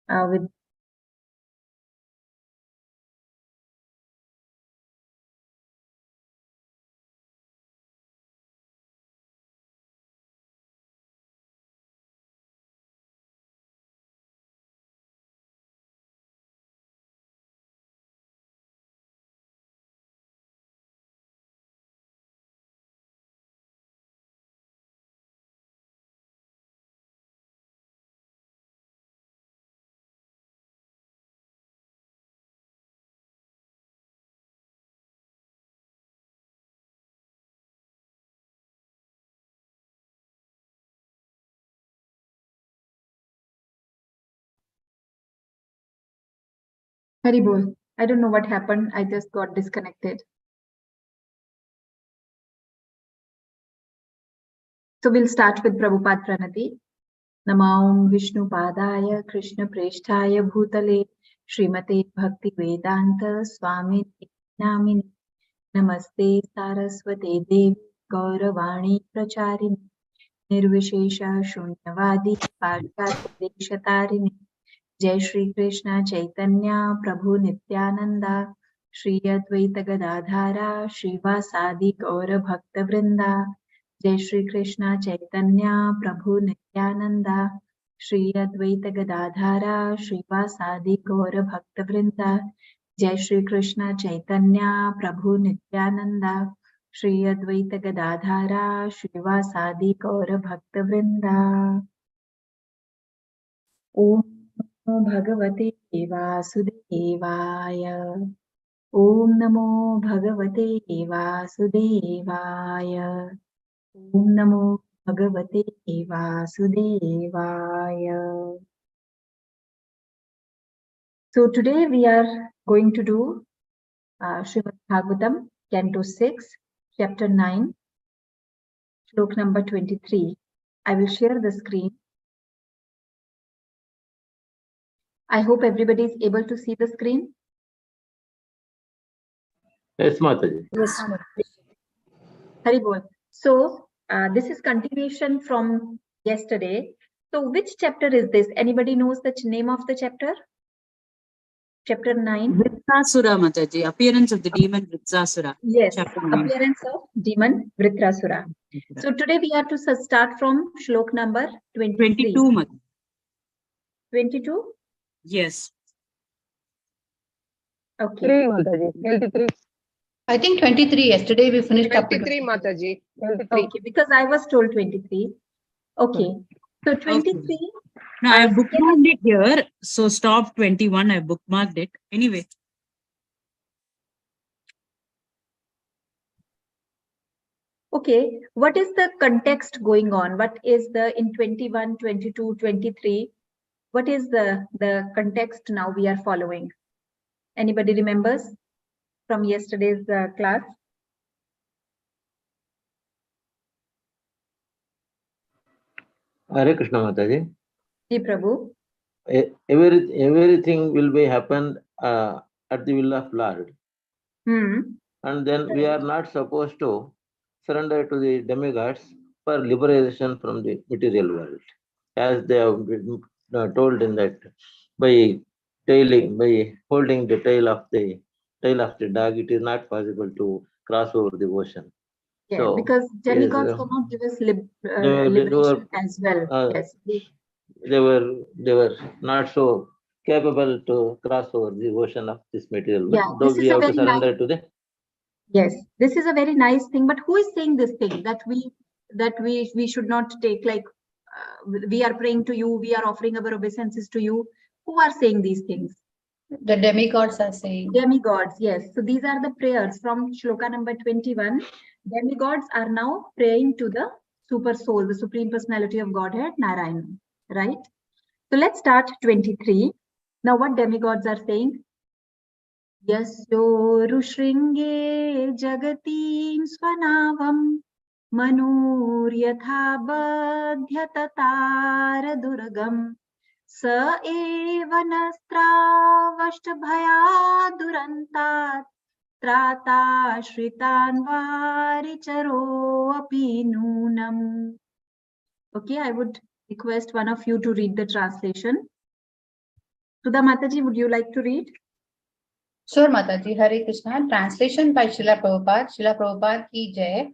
with Haribol. I don't know what happened. I just got disconnected. So we'll start with Prabhupada Pranati. Namo Vishnu Padaya Krishna Presthaya Bhutale Srimate Bhakti Vedanta Swami Namini Namaste Saraswate Devi Gauravani Pracharini Nirvishesha Shunyavadi Parshatadeshatarini Jai Shri Krishna Chaitanya Prabhu Nityananda Shri Advaita Gadadhara Shrivasadi Gaura Bhakta Vrinda Jai Shri Krishna Chaitanya Prabhu Nityananda Shri Advaita Gadadhara Shrivasadi Gaura Bhakta Vrinda Jai Shri Krishna Chaitanya Prabhu Nityananda Shri Advaita Gadadhara Shrivasadi Gaura Bhakta Vrinda Om Bhagavate Vasudevaya Om Namo Bhagavate Vasudevaya Om Namo Bhagavate Vasudevaya. So today we are going to do Srimad Bhagavatam, Canto 6, Chapter 9, Shlok number 23. I will share the screen. I hope everybody is able to see the screen. Yes, Mataji. Yes, Mataji. Haribol. So this is continuation from yesterday. So which chapter is this? Anybody knows the name of the chapter? Chapter 9. Vrtrasura, Mataji. Appearance of the demon Vrtrasura. Yes, Chapter 9. appearance of demon Vrtrasura. So today we are to start from Shlok number 23. 22, Mataji. 22? Yes. Okay. 3 Mataji, 23. I think 23. Yesterday we finished up to 23 Mataji, 23. Okay, because I was told 23. Okay. So 23. Okay. No, I bookmarked it here. So stop 21. I bookmarked it. Anyway. Okay. What is the context going on? What is the in 21, 22, 23? What is the context now we are following? Anybody remembers from yesterday's class? Hare Krishna Mataji. Ji Prabhu. Everything will be happen at the will of Lord. And then we are not supposed to surrender to the demigods for liberation from the material world. As they have been told in that, by holding the tail of the dog, it is not possible to cross over the ocean. Yeah, So, because demigods yes, cannot give us they liberation were, as well. Yes. They were not so capable to cross over the ocean of this material world. Yeah, Though this we is a have to very surrender nice. to the. Yes, this is a very nice thing. But who is saying this thing that we should not take, like we are praying to you, we are offering our obeisances to you? Who are saying these things? The demigods are saying. Demigods, yes. So these are the prayers from Shloka number 21. Demigods are now praying to the super soul, the Supreme Personality of Godhead, Narayana, right? So let's start 23. Now what demigods are saying? Yasyo Shringe Jagatim Swanavam Manuryatha Badhyatatar Durgam Sa eva nastravaštabhaya durantat trata shritan varicharo api nunam. Okay, I would request one of you to read the translation. Sudha Mataji, would you like to read? Sure, Mataji. Hare Krishna. Translation by Srila Prabhupada. Srila Prabhupada ki jai.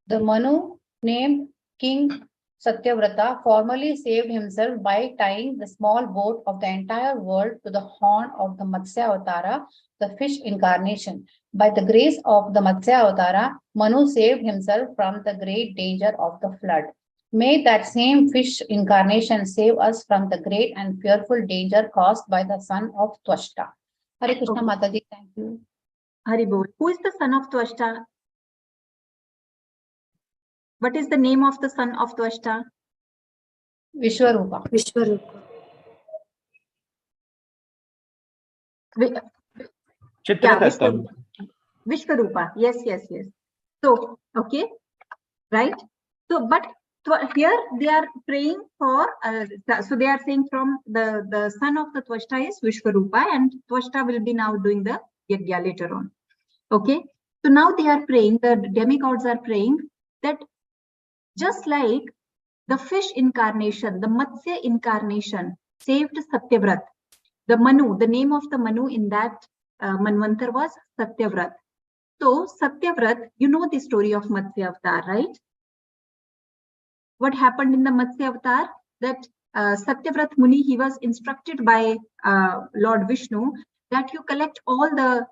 The Manu named King Satyavrata formally saved himself by tying the small boat of the entire world to the horn of the Matsya Avatara, the fish incarnation. By the grace of the Matsya Avatara, Manu saved himself from the great danger of the flood. May that same fish incarnation save us from the great and fearful danger caused by the son of Twashta. Hare Krishna, Mataji. Thank you. Hari Bol. Who is the son of Twashta? What is the name of the son of Twashta? Vishwarupa. Chitrakatam. Vishwarupa. Yes. So, okay, right? So, but here they are praying for, so they are saying from the son of the Twashta is Vishwarupa, and Twashta will be now doing the yajna later on. Okay, so now they are praying, the demigods are praying that just like the fish incarnation, the Matsya incarnation saved Satyavrat, the Manu, the name of the Manu in that Manvantar was Satyavrat. So Satyavrat, you know the story of Matsya Avatar, right? What happened in the Matsya Avatar? That Satyavrat Muni, he was instructed by Lord Vishnu that you collect all the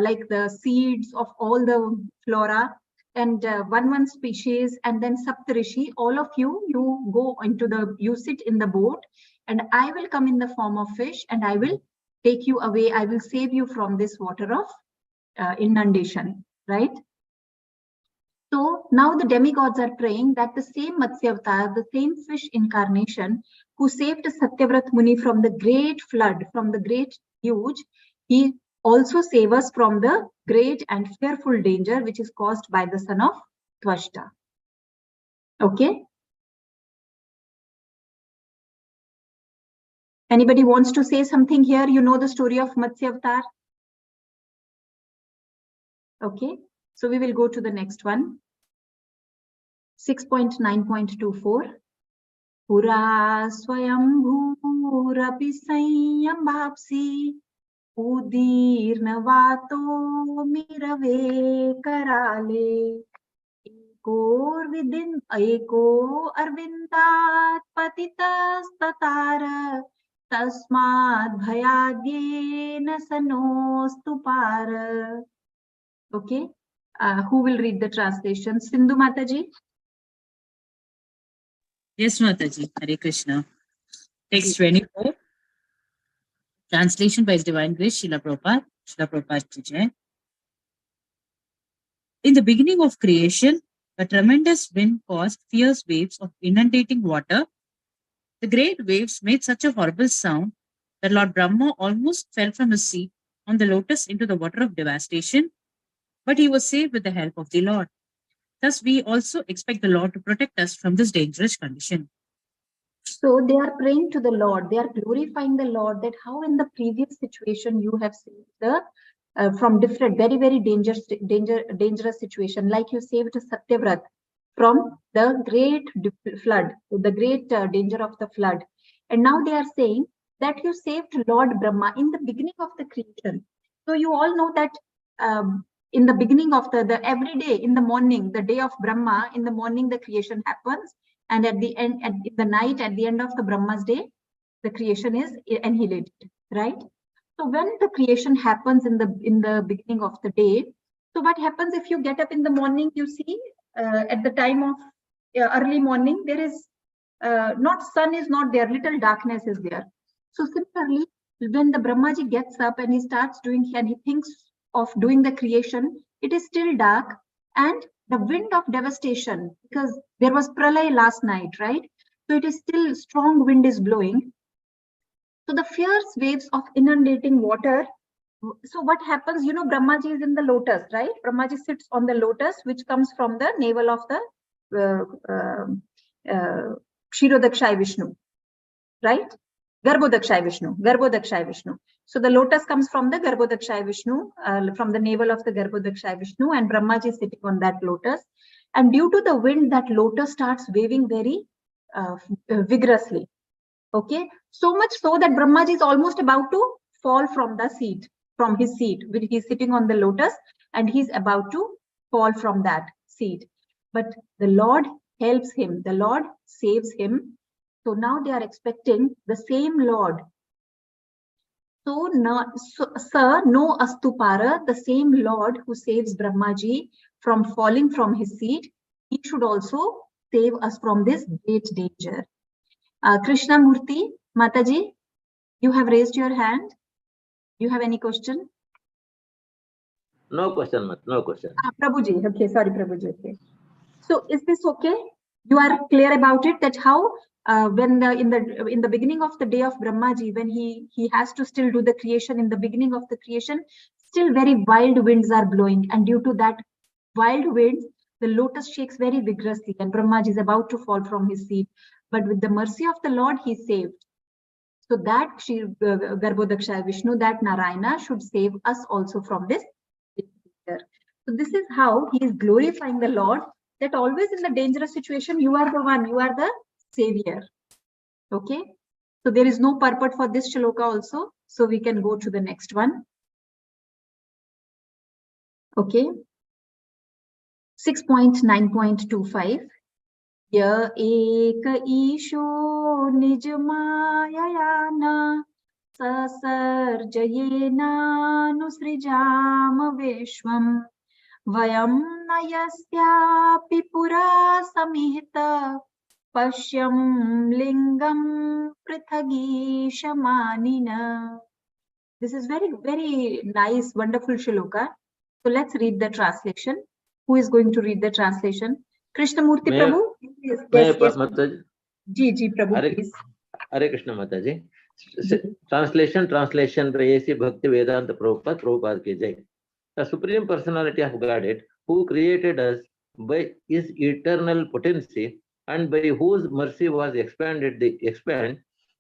like the seeds of all the flora and one species, and then Saptarishi, all of you go into you sit in the boat, and I will come in the form of fish, and I will take you away. I will save you from this water of inundation, right? So now the demigods are praying that the same Matsya Avatar, the same fish incarnation who saved Satyavrat Muni from the great flood, from the great huge, he also save us from the great and fearful danger which is caused by the son of Twashta. Okay. Anybody wants to say something here? You know the story of Matsya Avatar? Okay. So we will go to the next one. 6.9.24. Pura swayam bhurapi sanyam bhapsi udirnavato mirave karale eko arvindat patitas tatara tasmad bhayadyena sanostupara. Okay. Who will read the translation? Sindhu Mataji? Yes, Mataji. Hare Krishna. Text 24. Translation by His Divine Grace, Srila Prabhupada. Srila Prabhupada ki jai. In the beginning of creation, a tremendous wind caused fierce waves of inundating water. The great waves made such a horrible sound that Lord Brahma almost fell from his seat on the lotus into the water of devastation, but he was saved with the help of the Lord. Thus, we also expect the Lord to protect us from this dangerous condition. So they are praying to the Lord. They are glorifying the Lord that how in the previous situation you have saved the from different very dangerous situation, like you saved Satyavrat from the great flood, the great danger of the flood, and now they are saying that you saved Lord Brahma in the beginning of the creation. So you all know that in the beginning of the every day in the morning, the day of Brahma, in the morning the creation happens, and at the end, at the night, at the end of the Brahma's day, the creation is annihilated, right? So when the creation happens in the beginning of the day, so what happens if you get up in the morning? You see, at the time of early morning, there is not sun is not there, little darkness is there. So similarly, when the Brahmaji gets up and he starts doing and he thinks of doing the creation, it is still dark, and the wind of devastation, because there was pralay last night, right? So it is still strong wind is blowing. So the fierce waves of inundating water. So what happens, you know, Brahmaji is in the lotus, right? Brahmaji sits on the lotus, which comes from the navel of the Kshirodakshai Vishnu, right? Garbhodakshai Vishnu. So the lotus comes from the Garbhodakshai Vishnu, from the navel of the Garbhodakshai Vishnu, and Brahmaji is sitting on that lotus. And due to the wind, that lotus starts waving very vigorously. Okay, So much so that Brahmaji is almost about to fall from the seat, from his seat. He's sitting on the lotus and he's about to fall from that seat. But the Lord helps him. The Lord saves him. So now they are expecting the same Lord. So, sir, no Astupara, the same Lord who saves Brahmaji from falling from his seat, he should also save us from this great danger. Krishna Murthy, Mataji, you have raised your hand. You have any question? No question, no question. Prabhuji, okay, sorry, Prabhuji, okay. So is this okay? You are clear about it, that how when in the beginning of the day of Brahmaji, when he has to still do the creation, in the beginning of the creation, still very wild winds are blowing, and due to that wild winds, the lotus shakes very vigorously, and Brahmaji is about to fall from his seat. But with the mercy of the Lord, he saved. So that Garbhodaksha Vishnu, that Narayana should save us also from this. So this is how he is glorifying the Lord, that always in the dangerous situation, you are the one, you are the savior. Okay. So there is no purport for this shloka also. So we can go to the next one. Okay. 6.9.25. Ya eka isho nijmayayana sasarjayena nusrijama vishwam vayam nayasyapi pura samihita pashyam lingam prithagishamanina. This is very, very nice, wonderful shloka. So let's read the translation. Who is going to read the translation? Krishnamurti Prabhu? Yes, Mataji. Ji, Prabhu, please. Hare Krishna Mataji. Translation by A.C. Bhakti Vedanta Prabhupada ki jai. The Supreme Personality of Godhead, who created us by his eternal potency and by whose mercy was expand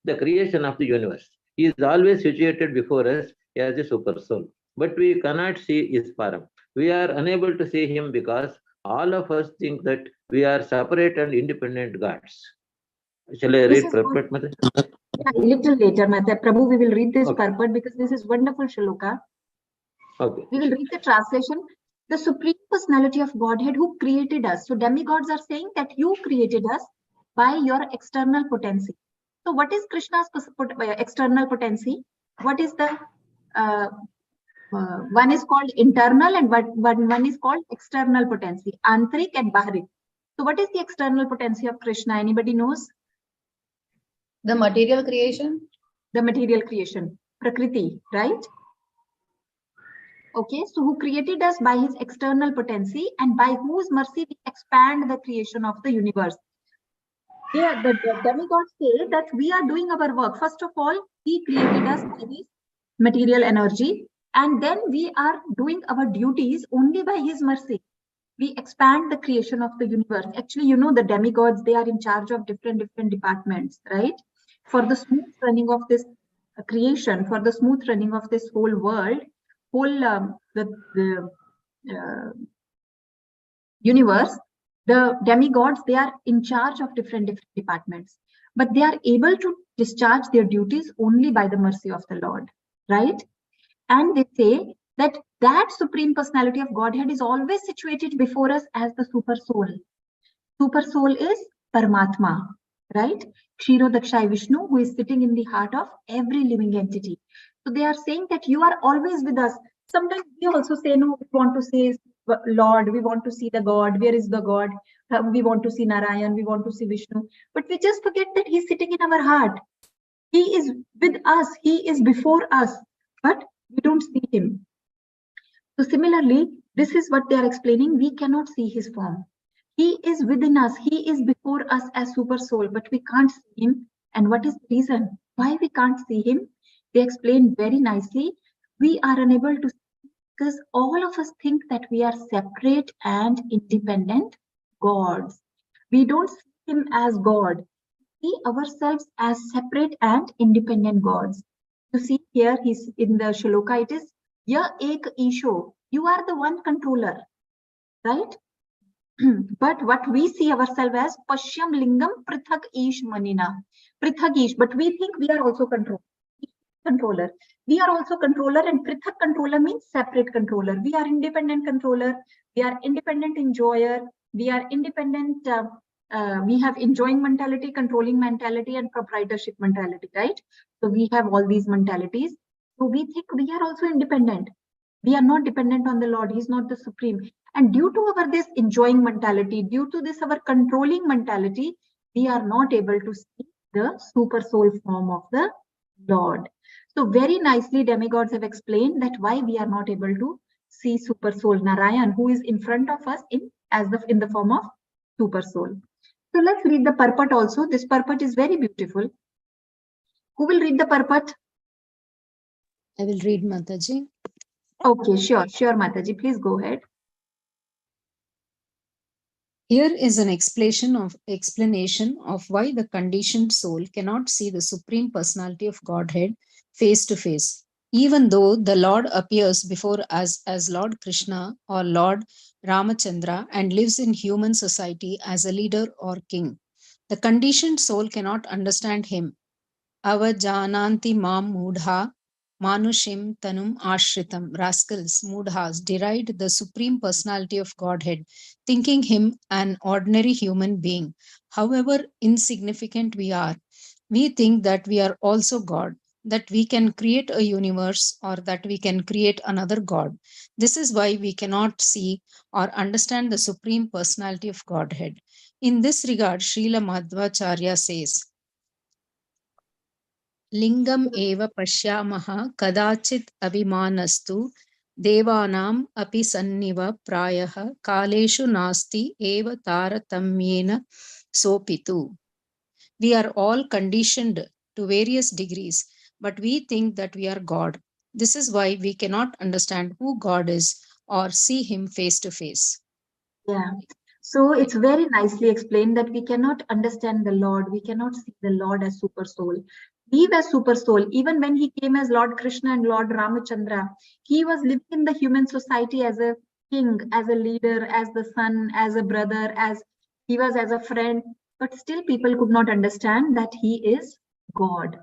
the creation of the universe. He is always situated before us as a super soul, but we cannot see his param. We are unable to see him because all of us think that we are separate and independent gods. Shall I read purport? Yeah, a little later, Mata. Prabhu, we will read this purport because this is wonderful shloka. Okay. We will read the translation. The Supreme Personality of Godhead who created us. So demigods are saying that you created us by your external potency. So what is Krishna's external potency? What is the one is called internal and one is called external potency, Antrik and Bahrik. So what is the external potency of Krishna? Anybody knows? The material creation. The material creation, Prakriti, right? Okay, so who created us by his external potency and by whose mercy we expand the creation of the universe. Yeah, the demigods say that we are doing our work. First of all, he created us by his material energy, and then we are doing our duties only by his mercy. We expand the creation of the universe. Actually, you know, the demigods, they are in charge of different departments, right? For the smooth running of this creation, for the smooth running of this whole world, universe, the demigods, they are in charge of different departments, but they are able to discharge their duties only by the mercy of the Lord, right? And they say that Supreme Personality of Godhead is always situated before us as the super soul. Super soul is Paramatma, right? Kshirodakshai Vishnu, who is sitting in the heart of every living entity. So they are saying that you are always with us. Sometimes we also say, no, we want to see Lord, we want to see the God. Where is the God? We want to see Narayan, we want to see Vishnu. But we just forget that he's sitting in our heart. He is with us. He is before us, but we don't see him. So similarly, this is what they are explaining. We cannot see his form. He is within us. He is before us as super soul, but we can't see him. And what is the reason why we can't see him? They explain very nicely. We are unable to see because all of us think that we are separate and independent gods. We don't see him as God. We see ourselves as separate and independent gods. You see here, he's in the shloka, it is Ya Ek Isho. You are the one controller, right? But what we see ourselves as Pashyam Lingam Prithak Ish Manina. Prithak Ish, but we think we are also controller. We are also controller, and Prithak controller means separate controller. We are independent controller. We are independent enjoyer. We are independent. We have enjoying mentality, controlling mentality, and proprietorship mentality, right? So we have all these mentalities. So we think we are also independent. We are not dependent on the Lord. He is not the supreme. And due to our this enjoying mentality, due to this our controlling mentality, we are not able to see the super soul form of the Lord. So very nicely demigods have explained that why we are not able to see super soul Narayan, who is in front of us in the form of super soul. So let's read the purport also. This purport is very beautiful. Who will read the purport? I will read, Mataji. Okay, sure, Mataji. Please go ahead. Here is an explanation of why the conditioned soul cannot see the Supreme Personality of Godhead face to face, even though the Lord appears before us as Lord Krishna or Lord Ramachandra and lives in human society as a leader or king. The conditioned soul cannot understand him. Avajananti mam mudha manushim tanum ashritam. Rascals, mudhas, deride the Supreme Personality of Godhead, thinking him an ordinary human being. However insignificant we are, we think that we are also God, that we can create a universe or that we can create another God. This is why we cannot see or understand the Supreme Personality of Godhead. In this regard, Srila Madhvacharya says, Lingam eva pashyamaha kadachit abhimanastu devanam api sanniva prayaha kaleshu nasti eva taratamyena sopitu. We are all conditioned to various degrees, but we think that we are God. This is why we cannot understand who God is or see him face to face. Yeah. So it's very nicely explained that we cannot understand the Lord. We cannot see the Lord as super soul. He was super soul. Even when he came as Lord Krishna and Lord Ramachandra, he was living in the human society as a king, as a leader, as the son, as a brother, as he was as a friend. But still people could not understand that he is God.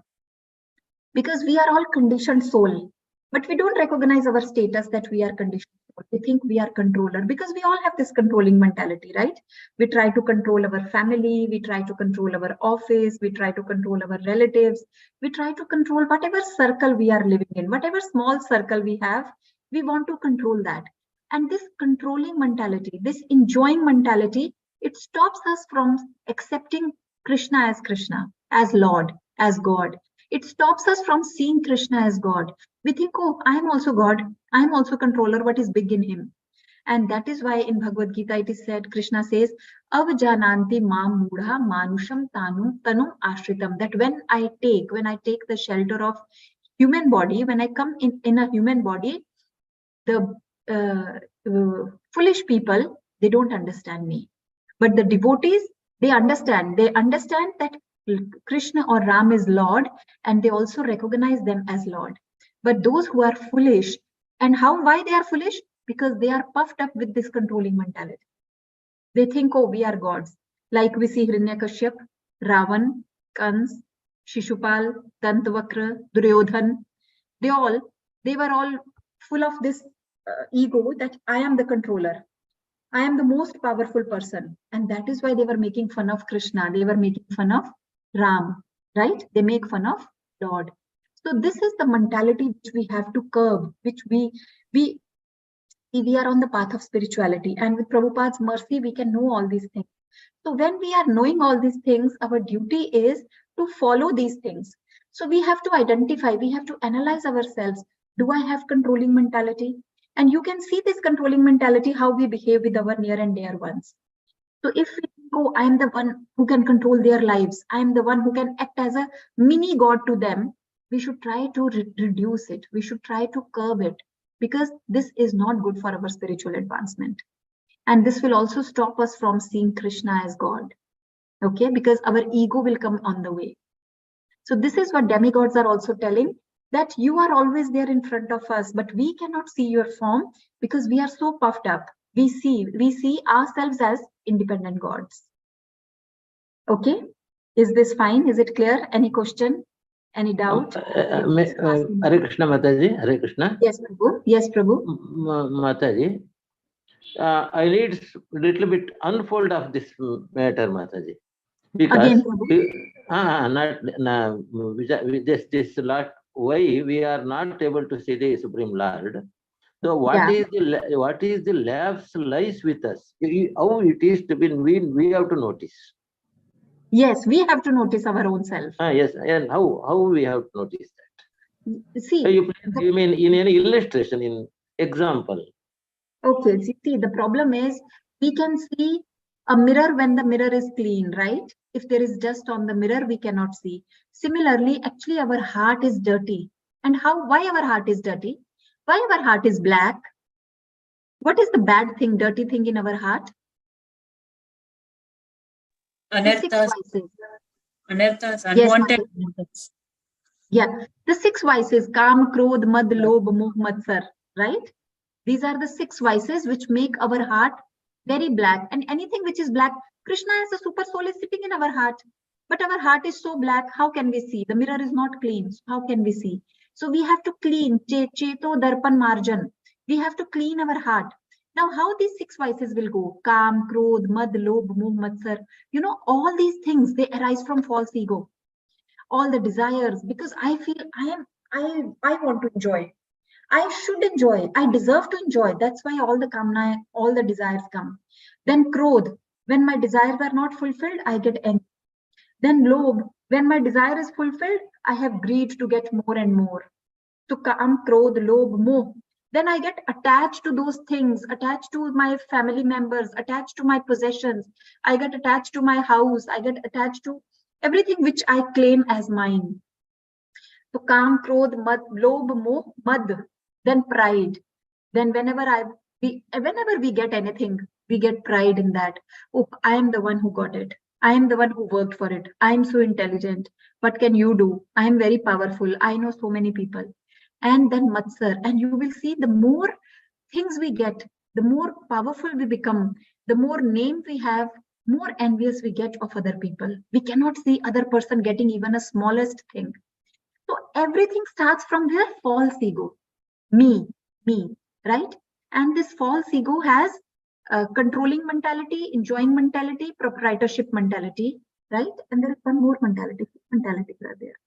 Because we are all conditioned soul. But we don't recognize our status that we are conditioned. We think we are controller because we all have this controlling mentality, right? We try to control our family, we try to control our office, we try to control our relatives, we try to control whatever circle we are living in, whatever small circle we have, we want to control that. And this controlling mentality, this enjoying mentality, it stops us from accepting Krishna, as Lord, as God. It stops us from seeing Krishna as God. We think, oh, I am also God. I am also controller. What is big in him? And that is why in Bhagavad Gita it is said, Krishna says, Avajananti mam mudha manusham tanum ashritam. That when I take the shelter of human body, when I come in a human body, the foolish people, they don't understand me. But the devotees, they understand. They understand that Krishna or Ram is Lord, and they also recognize them as Lord. But those who are foolish, and why they are foolish? Because they are puffed up with this controlling mentality. They think, oh, we are gods. Like we see Hiranyakashyap, Ravan, Kans, Shishupal, Dantavakra, Duryodhan. They were all full of this ego that I am the controller. I am the most powerful person. And that is why they were making fun of Krishna. They were making fun of Ram, right? They make fun of Lord. So this is the mentality which we have to curb, which we are on the path of spirituality. And with Prabhupada's mercy, we can know all these things. So when we are knowing all these things, our duty is to follow these things. So we have to identify, we have to analyze ourselves. Do I have controlling mentality? And you can see this controlling mentality, how we behave with our near and dear ones. So if we go, I am the one who can control their lives, I am the one who can act as a mini God to them, we should try to reduce it. We should try to curb it, because this is not good for our spiritual advancement. And this will also stop us from seeing Krishna as God. Okay, because our ego will come on the way. So this is what demigods are also telling, that you are always there in front of us, but we cannot see your form because we are so puffed up. We see ourselves as independent gods. Okay, is this fine? Is it clear? Any question? Any doubt? Hare Krishna Mataji, Hare Krishna. Yes, Prabhu. Yes, Prabhu. Mataji, I need little bit unfold of this matter, Mataji, because this lot, why we are not able to see the Supreme Lord. So what is the lapse lies with us? How it is to be, we have to notice. Yes, we have to notice our own self. Yes, and how we have to notice that? See, you mean in any illustration, in example? Okay, see, the problem is we can see a mirror when the mirror is clean, right? If there is dust on the mirror, we cannot see. Similarly, actually, our heart is dirty. And why our heart is dirty? Why our heart is black? What is the bad thing, dirty thing in our heart? Anarthas, unwanted. Yes, yeah, the 6 vices, Kam, Krodh, Mad, Lobh, Moh, Matsar, right? These are the 6 vices which make our heart very black. And anything which is black, Krishna as a super soul is sitting in our heart. But our heart is so black, how can we see? The mirror is not clean. So how can we see? So we have to clean, Cheto Darpan Marjan. We have to clean our heart. Now, how these 6 vices will go? Kam, Krodh, Mad, Lobh, Moh, Matsar. You know, all these things, they arise from false ego. All the desires, because I feel I want to enjoy. I should enjoy. I deserve to enjoy. That's why all the kamna, all the desires come. Then krodh, when my desires are not fulfilled, I get angry. Then lobh, when my desire is fulfilled, I have greed to get more and more. So kam, krodh, lobh, moh. Then I get attached to those things, attached to my family members, attached to my possessions. I get attached to my house. I get attached to everything which I claim as mine. So kam, krodh, mad, lobh, moh, mad. Then pride. Then whenever we get anything, we get pride in that. Oh, I am the one who got it. I am the one who worked for it. I am so intelligent. What can you do? I am very powerful. I know so many people. And then matsar. And you will see the more things we get, the more powerful we become, the more name we have, more envious we get of other people. We cannot see other person getting even a smallest thing. So everything starts from their false ego. Me, right? And this false ego has controlling mentality, enjoying mentality, proprietorship mentality, right? And there is one more mentality are there.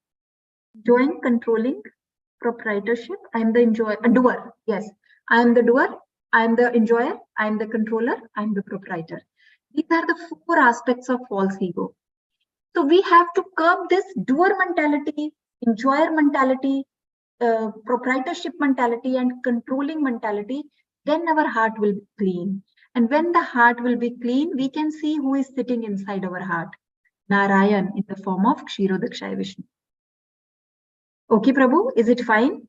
Enjoying, controlling, proprietorship. I am the doer. Yes, I am the doer. I am the enjoyer. I am the controller. I am the proprietor. These are the 4 aspects of false ego. So we have to curb this doer mentality, enjoyer mentality, proprietorship mentality and controlling mentality, then our heart will be clean. And when the heart will be clean, we can see who is sitting inside our heart. Narayan in the form of Kshirodakshaya Vishnu. Okay, Prabhu, is it fine?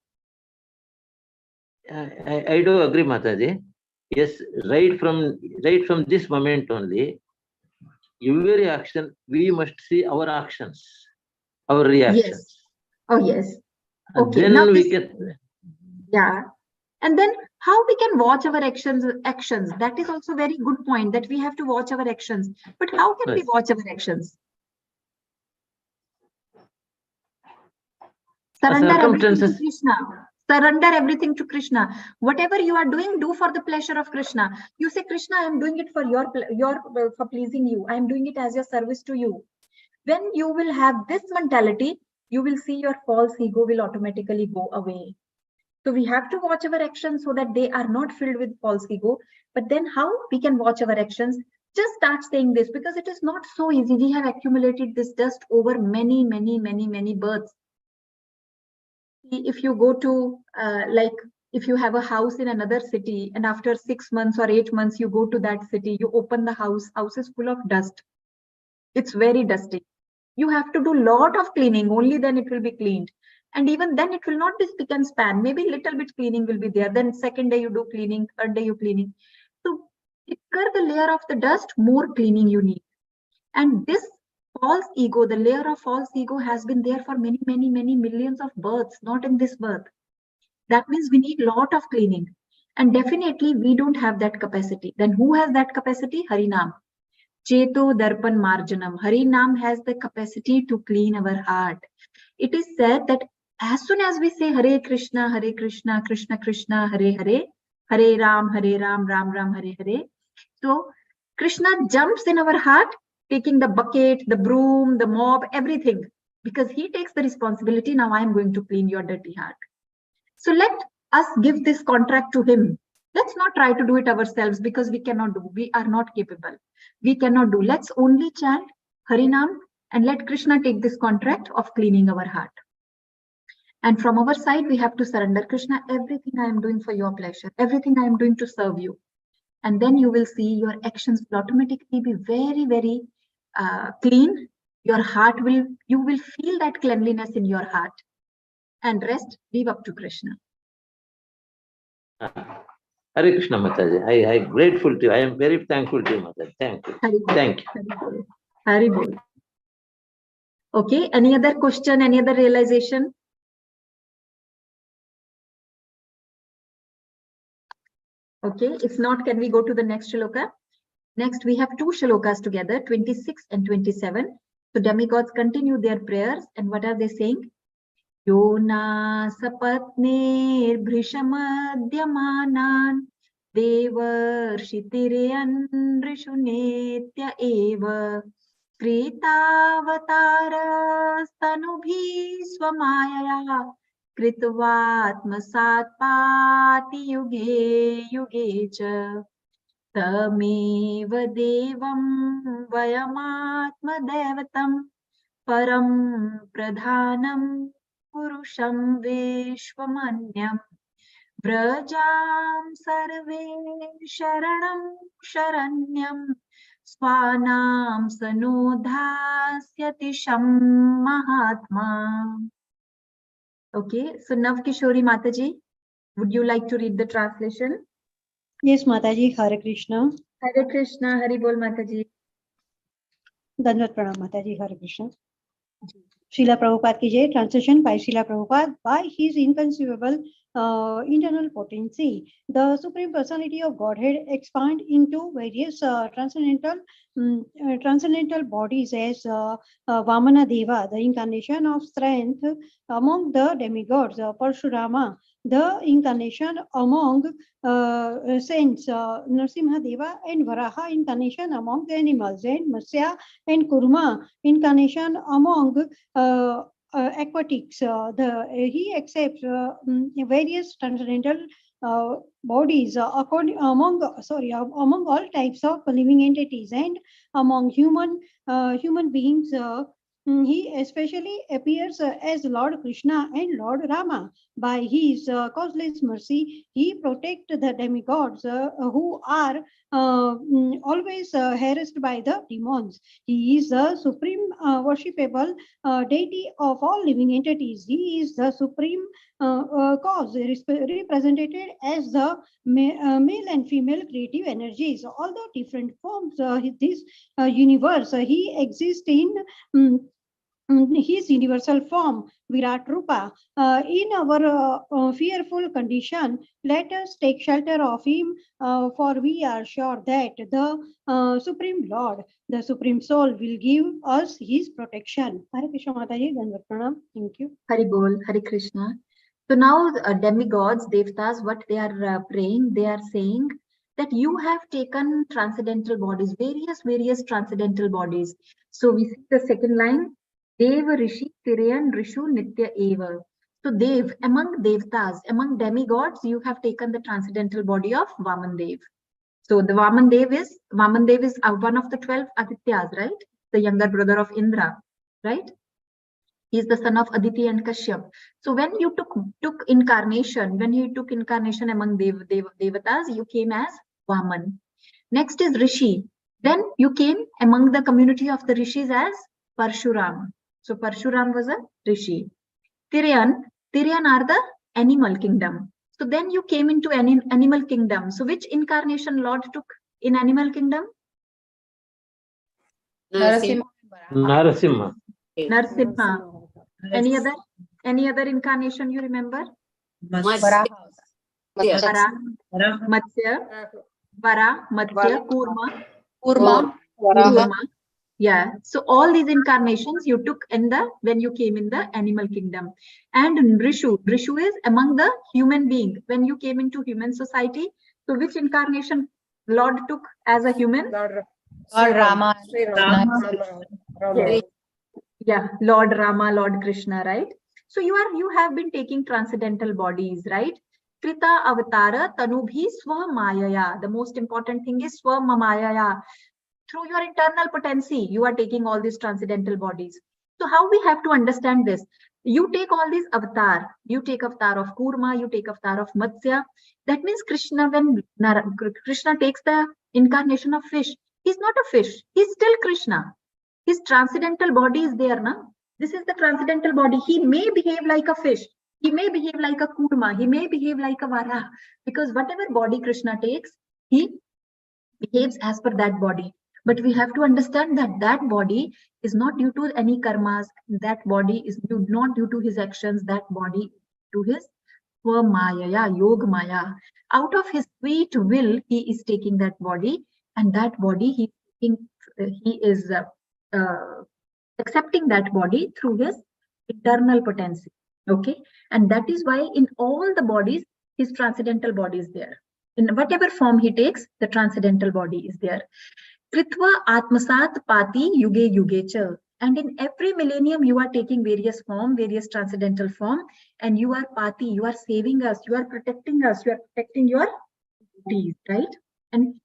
I do agree, Mataji. Yes, right from this moment only, every action, we must see our actions, our reactions. Yes. Oh, yes. Okay, then now we can. Yeah. And then how we can watch our actions. That is also a very good point, that we have to watch our actions. But how can we watch our actions? Surrender everything to Krishna. Surrender everything to Krishna. Whatever you are doing, do for the pleasure of Krishna. You say, Krishna, I am doing it for for pleasing you. I am doing it as your service to you. When you will have this mentality, you will see your false ego will automatically go away. So we have to watch our actions so that they are not filled with false ego. But then how we can watch our actions? Just start saying this, because it is not so easy. We have accumulated this dust over many births. If you go to, if you have a house in another city and after 6 months or 8 months, you go to that city, you open the house is full of dust. It's very dusty. You have to do a lot of cleaning, only then it will be cleaned. And even then it will not be spick and span. Maybe little bit cleaning will be there. Then second day you do cleaning, third day you cleaning. So thicker the layer of the dust, more cleaning you need. And this false ego, the layer of false ego has been there for many millions of births, not in this birth. That means we need a lot of cleaning. And definitely we don't have that capacity. Then who has that capacity? Harinam. Cheto Darpan Marjanam. Harinam has the capacity to clean our heart. It is said that as soon as we say Hare Krishna, Krishna Krishna, Hare Hare, Hare Ram, Ram Ram, Hare Hare. So Krishna jumps in our heart, taking the bucket, the broom, the mop, everything, because he takes the responsibility. Now I am going to clean your dirty heart. So let us give this contract to him. Let's not try to do it ourselves, because we cannot do. We are not capable. We cannot do. Let's only chant Harinam and let Krishna take this contract of cleaning our heart. And from our side, we have to surrender. Krishna, everything I am doing for your pleasure, everything I am doing to serve you. And then you will see your actions will automatically be very, very clean. Your heart you will feel that cleanliness in your heart. And rest, leave up to Krishna. Hare Krishna, Mataji. I am grateful to you. I am very thankful to you, Mataji. Thank you. Thank you. Hari Bol. Okay, any other question, any other realization? Okay, if not, can we go to the next shloka? Next, we have two shlokas together, 26 and 27. So demigods continue their prayers. And what are they saying? Yona sapatner bhrishamadhyamanan devarshitireyan rishunetya eva kritavatar stanubhi swamayaya kritvatmasat pati yuge yuge cha tameva devam vayamatma devatam param pradhanam Purusham Vishwamanyam Vrajam Sarve Sharanam Sharanyam Swanam Sanodhasyati Sham Mahatma. Okay, so Navkishori Mataji, would you like to read the translation? Yes, Mataji. Hare Krishna. Hare Krishna, Hari Bol Mataji. Dandavat Pranam Mataji. Hare Krishna. Srila Prabhupada ki jai. Translation by Srila Prabhupada. By his inconceivable internal potency, the Supreme Personality of Godhead expand into various transcendental bodies as Vamana Deva, the incarnation of strength among the demigods, Parshurama, the incarnation among saints, Narasimha Deva, and Varaha, incarnation among the animals, and Matsya and Kurma, incarnation among aquatics. He accepts various transcendental bodies among all types of living entities, and among human beings. He especially appears as Lord Krishna and Lord Rama. By his causeless mercy, he protects the demigods who are always harassed by the demons. He is the supreme worshipable deity of all living entities. He is the supreme cause represented as the male and female creative energies. Although different forms, this universe, he exists in his universal form, Vrtrasura. In our fearful condition, let us take shelter of him, for we are sure that the Supreme Lord, the Supreme Soul, will give us his protection. Hare Krishna Mataji, Dandavat Pranam. Thank you. Hari Bol, Hare Krishna. So now demigods, devtas, what they are praying, they are saying that you have taken transcendental bodies, various transcendental bodies. So we see the second line, Dev Rishi Tirayan Rishu Nitya Eva. So Dev, among devtas, among demigods, you have taken the transcendental body of Vaman Dev. So the Vaman Dev is one of the 12 Adityas, right? The younger brother of Indra, right? He is the son of Aditi and Kashyap. So when you took incarnation, among devatas, you came as Vaman. Next is Rishi. Then you came among the community of the Rishis as Parshuram. So Parshuram was a Rishi. Tirayan are the animal kingdom. So then you came into animal kingdom. So which incarnation Lord took in animal kingdom? Narasimha. Any other incarnation you remember? Varaha. Vara, Vara, Matsya, Vara, Matsya, Kurma, Kurma, Kurma. Yeah. So all these incarnations you took when you came in the animal kingdom. And Rishu is among the human being. When you came into human society, so which incarnation Lord took as a human? Lord Rama, Yes. Yeah, Lord Rama, Lord Krishna, right? So you have been taking transcendental bodies, right? Krita avatara tanubhi swamayaya. The most important thing is swamayaya. Through your internal potency, you are taking all these transcendental bodies. So how we have to understand this? You take all these avatar. You take avatar of Kurma, you take avatar of Matsya. That means Krishna, when Krishna takes the incarnation of fish, he's not a fish. He's still Krishna. His transcendental body is there, na? This is the transcendental body. He may behave like a fish. He may behave like a Kurma. He may behave like a Vara. Because whatever body Krishna takes, he behaves as per that body. But we have to understand that that body is not due to any karmas. That body is not due to his actions. That body to his Maya, Yoga Maya. Out of his sweet will, he is taking that body, and that body he is accepting that body through his internal potency. Okay, and that is why in all the bodies, his transcendental body is there. In whatever form he takes, the transcendental body is there. Kritva atmasat pati yuge yuge cha. And in every millennium, you are taking various form, various transcendental form, and you are pati, you are saving us, you are protecting us, you are protecting your devotees, right? And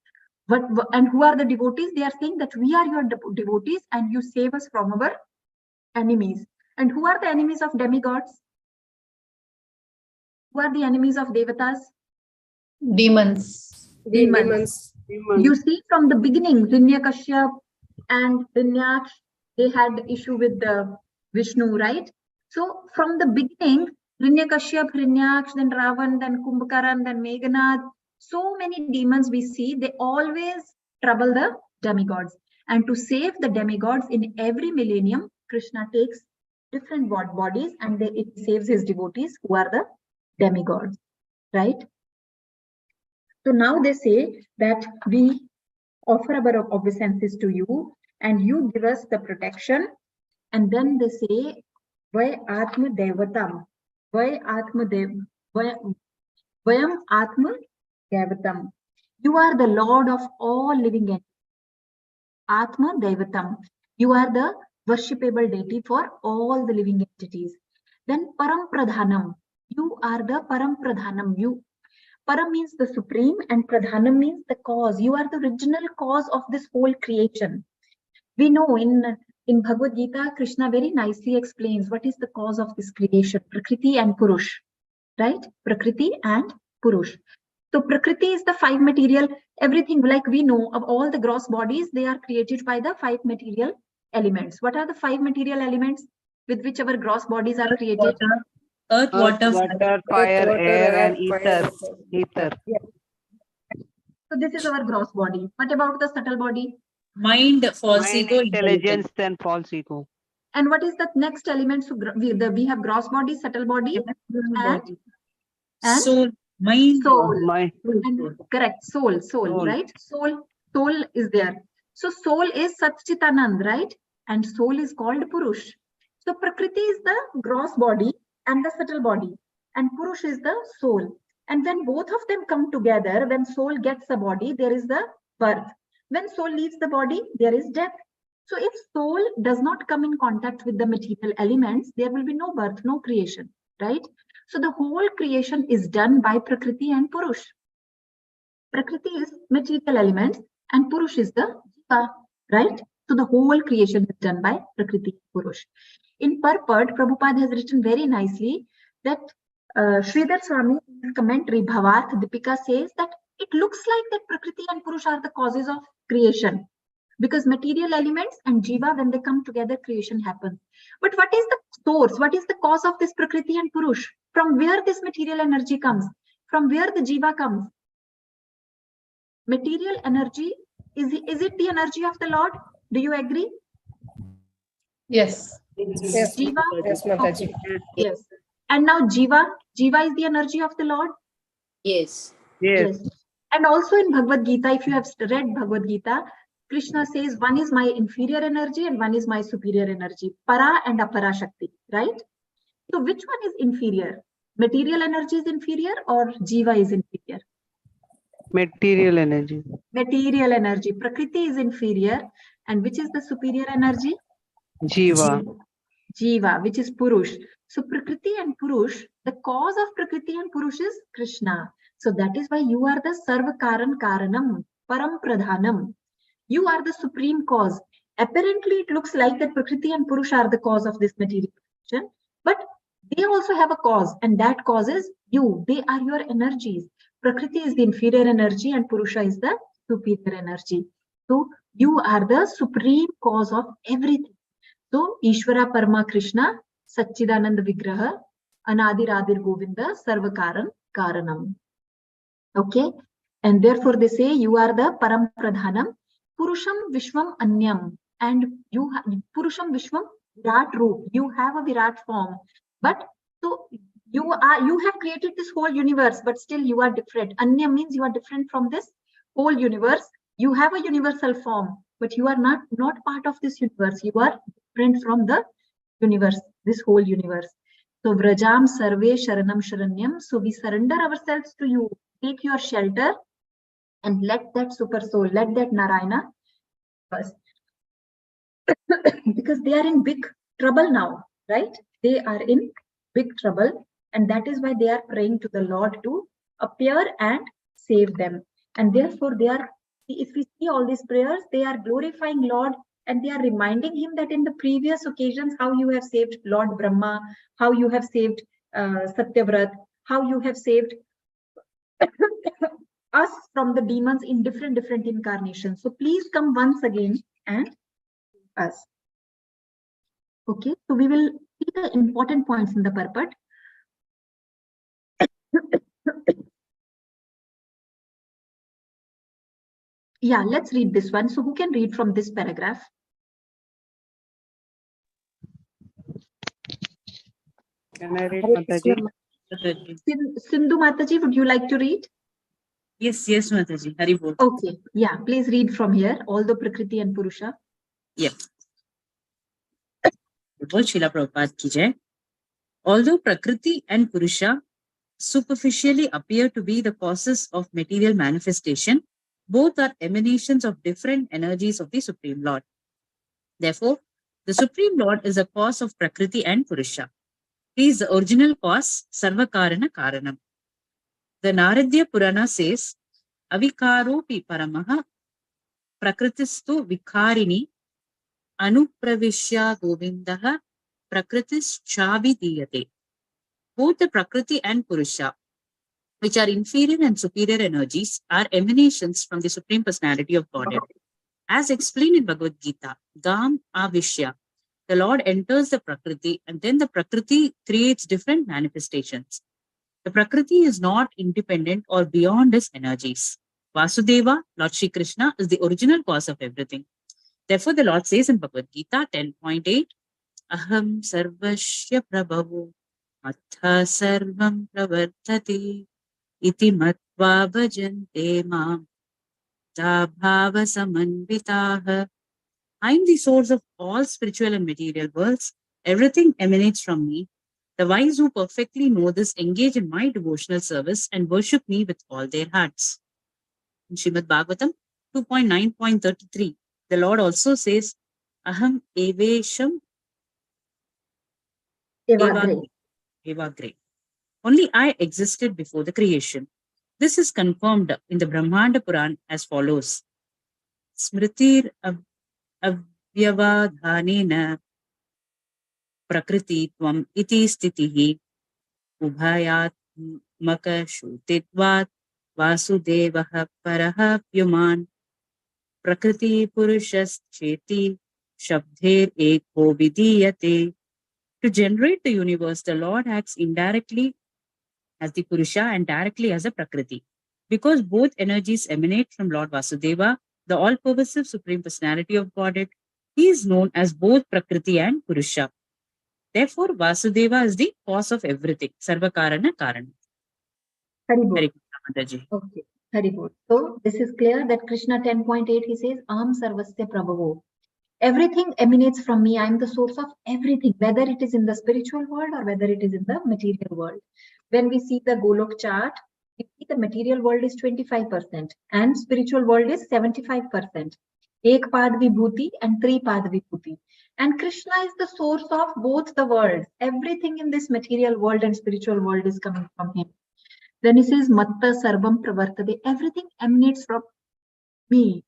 who are the devotees? They are saying that we are your devotees and you save us from our enemies. And who are the enemies of demigods? Who are the enemies of devatas? demons. You see, from the beginning, Hiranyakashyap and Hiranyaksha, they had issue with the Vishnu, right? So from the beginning, Hiranyakashyap, Hiranyaksha, then Ravan, then Kumbhakaran, then Meghanath, so many demons we see, they always trouble the demigods. And to save the demigods in every millennium, Krishna takes different bodies and it saves his devotees who are the demigods, right? So now they say that we offer our obeisances to you and you give us the protection. And then they say, Vai Atma Devatam, Vai Atma Vayam Atma Devatam. You are the Lord of all living entities. Atma Devatam. You are the worshipable deity for all the living entities. Then Param Pradhanam. You are the Param Pradhanam. Param means the supreme and Pradhanam means the cause. You are the original cause of this whole creation. We know in Bhagavad Gita, Krishna very nicely explains what is the cause of this creation, Prakriti and Purush, right? Prakriti and Purush. So Prakriti is the 5 material, everything like we know of all the gross bodies, they are created by the 5 material elements. What are the 5 material elements with which our gross bodies are created? Earth, water, Fire, air, and ether. Yes. So this is our gross body. What about the subtle body? Mind, false ego, Intelligence, then false ego. And what is the next element? So we have gross body, subtle body, and soul, mind, soul. Mind. And correct, soul, right? Soul is there. So soul is Satchitanand, right? And soul is called Purush. So Prakriti is the gross body and the subtle body, and Purush is the soul. And when both of them come together, when soul gets the body, there is the birth. When soul leaves the body, there is death. So if soul does not come in contact with the material elements, there will be no birth, no creation, right? So the whole creation is done by Prakriti and Purush. Prakriti is material elements and Purush is the Jiva, right? So the whole creation is done by Prakriti and Purush. In purport, Prabhupada has written very nicely that Sridhar Swami in his commentary Bhavarth Deepika says that it looks like that Prakriti and Purush are the causes of creation. Because material elements and Jiva, when they come together, creation happens. But what is the source? What is the cause of this Prakriti and Purush? From where this material energy comes? From where the Jiva comes? Material energy, is it the energy of the Lord? Do you agree? Yes. Jiva? Yes, Mataji. Yes. And now Jiva is the energy of the Lord? Yes. Yes. And also in Bhagavad Gita, if you have read Bhagavad Gita, Krishna says one is my inferior energy and one is my superior energy, para and apara shakti, right? So which one is inferior? Material energy is inferior or jiva is inferior? Material energy. Material energy. Prakriti is inferior. And which is the superior energy? Jiva. Jiva, which is Purush. So Prakriti and Purush, the cause of Prakriti and Purush is Krishna. So that is why you are the Sarva Karan Karanam, Param Pradhanam. You are the supreme cause. Apparently, it looks like that Prakriti and Purush are the cause of this material creation, but they also have a cause, and that cause is you. They are your energies. Prakriti is the inferior energy, and Purusha is the superior energy. So you are the supreme cause of everything. So Ishvara Parama Krishna, Satchidananda Vigraha, Anadir Adir Govinda, Sarvakaran Karanam. Okay, and therefore they say you are the Param Pradhanam, Purusham Vishwam Anyam, and you Purusham Vishwam Virat Roop. You have a Virat form, but so you have created this whole universe, but still you are different. Anyam means you are different from this whole universe. You have a universal form, but you are not part of this universe. You are different from the universe, this whole universe. So Vrajam Sarve Sharanam Sharanyam. So we surrender ourselves to you. Take your shelter and let that super soul, let that Narayana first. Because they are in big trouble now, right? They are in big trouble, and that is why they are praying to the Lord to appear and save them. And therefore they are, if we see all these prayers, they are glorifying Lord, and they are reminding him that in the previous occasions, how you have saved Lord Brahma, how you have saved Satyavrat, how you have saved us from the demons in different incarnations. So please come once again and us. Okay, so we will see the important points in the purport. Yeah, let's read this one. So who can read from this paragraph? Can I read, Mataji? Sindhu Mataji, would you like to read? Yes, Mataji. Hari Bol. Okay, yeah, please read from here, all the Prakriti and Purusha. Yeah. Srila Prabhupada ki jai. Although Prakriti and Purusha superficially appear to be the causes of material manifestation, both are emanations of different energies of the Supreme Lord. Therefore, the Supreme Lord is a cause of Prakriti and Purusha. He is the original cause, Sarvakarana Karanam. The Naradya Purana says, Avikaropi Paramaha Prakritistu Vikarini Anupravishya Govindaha Prakritis Chavidiyate. Both the Prakriti and Purusha, which are inferior and superior energies, are emanations from the Supreme Personality of Godhead. As explained in Bhagavad Gita, Gam Avishya, the Lord enters the Prakriti, and then the Prakriti creates different manifestations. The Prakriti is not independent or beyond his energies. Vasudeva, Lord Shri Krishna, is the original cause of everything. Therefore, the Lord says in Bhagavad Gita 10.8, Aham Sarvashya Prabhavu Atha Sarvam Pravartati Iti Matva Bhajante Mam Bhava Samanvitaha. I am the source of all spiritual and material worlds. Everything emanates from me. The wise who perfectly know this engage in my devotional service and worship me with all their hearts. In Srimad Bhagavatam 2.9.33, the Lord also says, Aham Evesham Evagre. Only I existed before the creation. This is confirmed in the Brahmanda Puran as follows. Smritir Avyavadhanena Prakriti Tvam Iti Stitihi Ubhayatmaka Shutitvat Vasudevaha Paraha Pyuman Prakriti Purushas Cheti Shabdher Eko Vidiyate. To generate the universe, the Lord acts indirectly as the Purusha and directly as a Prakriti. Because both energies emanate from Lord Vasudeva, the all-pervasive Supreme Personality of Godhead, he is known as both Prakriti and Purusha. Therefore, Vasudeva is the cause of everything. Sarvakarana Karana. Very good. Mataji. Okay, very good. So this is clear that Krishna 10.8, he says, Aham sarvasya prabhavo. Everything emanates from me. I am the source of everything, whether it is in the spiritual world or whether it is in the material world. When we see the Golok chart, we see the material world is 25% and spiritual world is 75%. Ek pad vibhuti and tri pad vibhuti. And Krishna is the source of both the worlds. Everything in this material world and spiritual world is coming from him. Then he says, Matta sarvam pravartade. Everything emanates from me.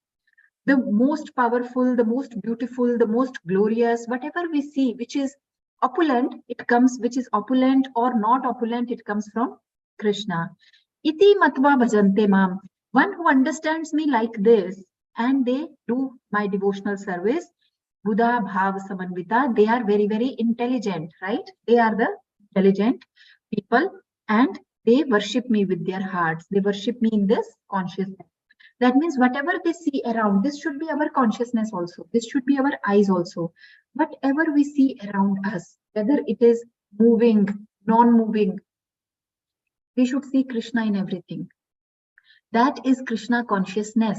The most powerful, the most beautiful, the most glorious, whatever we see, which is opulent, it comes, which is opulent or not opulent, it comes from Krishna. Iti matva bhajante mam. One who understands me like this and they do my devotional service, Buddha Bhav Samanvita, they are very, very intelligent, right? They are the intelligent people and they worship me with their hearts. They worship me in this consciousness. That means whatever they see around, this should be our consciousness also. This should be our eyes also. Whatever we see around us, whether it is moving, non-moving, we should see Krishna in everything. That is Krishna consciousness.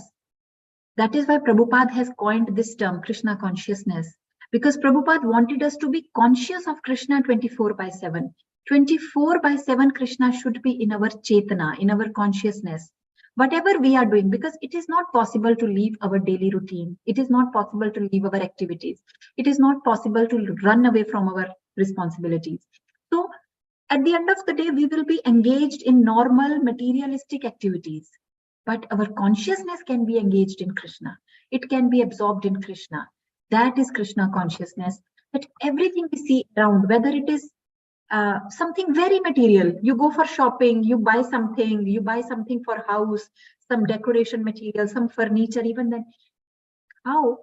That is why Prabhupada has coined this term, Krishna consciousness. Because Prabhupada wanted us to be conscious of Krishna 24/7. 24/7 Krishna should be in our Chetana, in our consciousness. Whatever we are doing, because it is not possible to leave our daily routine. It is not possible to leave our activities. It is not possible to run away from our responsibilities. So at the end of the day, we will be engaged in normal materialistic activities. But our consciousness can be engaged in Krishna. It can be absorbed in Krishna. That is Krishna consciousness. That everything we see around, whether it is something very material, you go for shopping, you buy something for house, some decoration material, some furniture, even then, how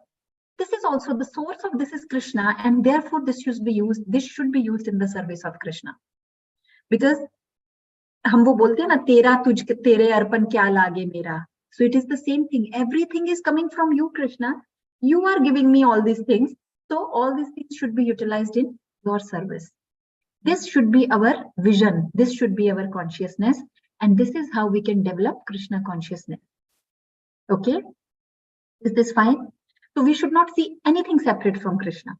this is also the source of this is Krishna, and therefore this should be used in the service of Krishna. Because हम वो बोलते हैं ना, तेरा तुझ तेरे अर्पण क्या लागे मेरा. So it is the same thing. Everything is coming from you, Krishna. You are giving me all these things. So all these things should be utilized in your service. This should be our vision. This should be our consciousness. And this is how we can develop Krishna consciousness. Okay? Is this fine? So we should not see anything separate from Krishna.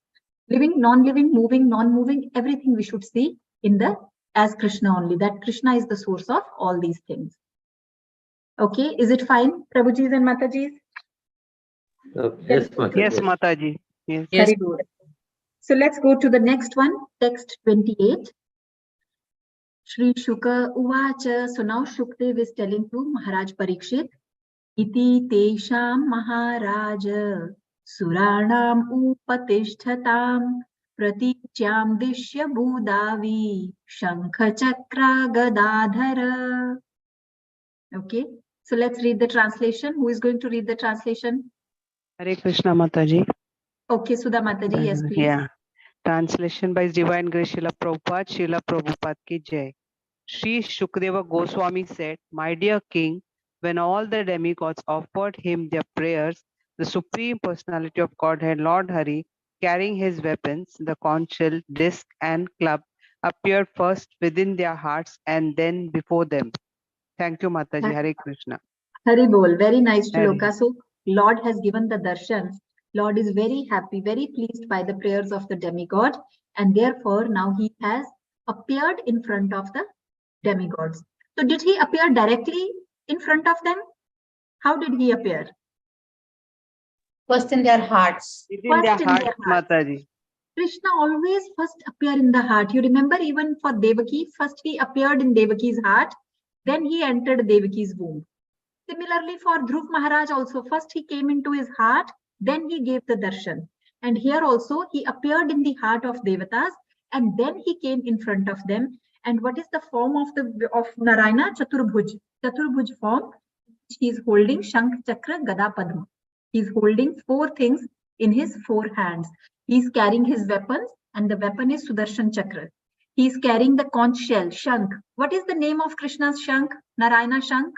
Living, non-living, moving, non-moving, everything we should see in the as Krishna only. That Krishna is the source of all these things. Okay? Is it fine, Prabhujis and Matajis? Yes, Mataji. Yes, Mataji. Yes. Very good. So let's go to the next one, text 28. Shri Shuka Uvacha. So now Shukdev is telling to Maharaj Parikshit, Iti Tesham Maharaja Suranam Upatishtatam Pratityam Dishya Budavi Shankha Chakra Gadadhara. Okay, so let's read the translation. Who is going to read the translation? Hare Krishna, Mataji. Okay, Sudha Mataji, yes, please. Yeah. Translation by His Divine Grace Srila Prabhupada, Srila Prabhupada ki Jai. Sri Shukadeva Goswami said, My dear king, when all the demigods offered him their prayers, the Supreme Personality of Godhead, Lord Hari, carrying his weapons, the conch shell, disc, and club, appeared first within their hearts and then before them. Thank you, Mataji. Hare Krishna. Hari Bol, very nice shloka. Hare. So Lord has given the darshan. Lord is very happy, very pleased by the prayers of the demigod, and therefore now he has appeared in front of the demigods. So did he appear directly in front of them? How did he appear? First in their hearts. Within their hearts, Mataji. Krishna always first appear in the heart. You remember even for Devaki, first he appeared in Devaki's heart, then he entered Devaki's womb. Similarly for Dhruv Maharaj also, first he came into his heart, then he gave the darshan. And here also he appeared in the heart of Devatas and then he came in front of them. And what is the form of Narayana? Chaturbhuj. Chaturbhuj form. He is holding Shankh, Chakra, Gada, Padma. He is holding 4 things in his 4 hands. He is carrying his weapons and the weapon is Sudarshan Chakra. He is carrying the conch shell, Shankh. What is the name of Krishna's Shankh? Narayana Shankh?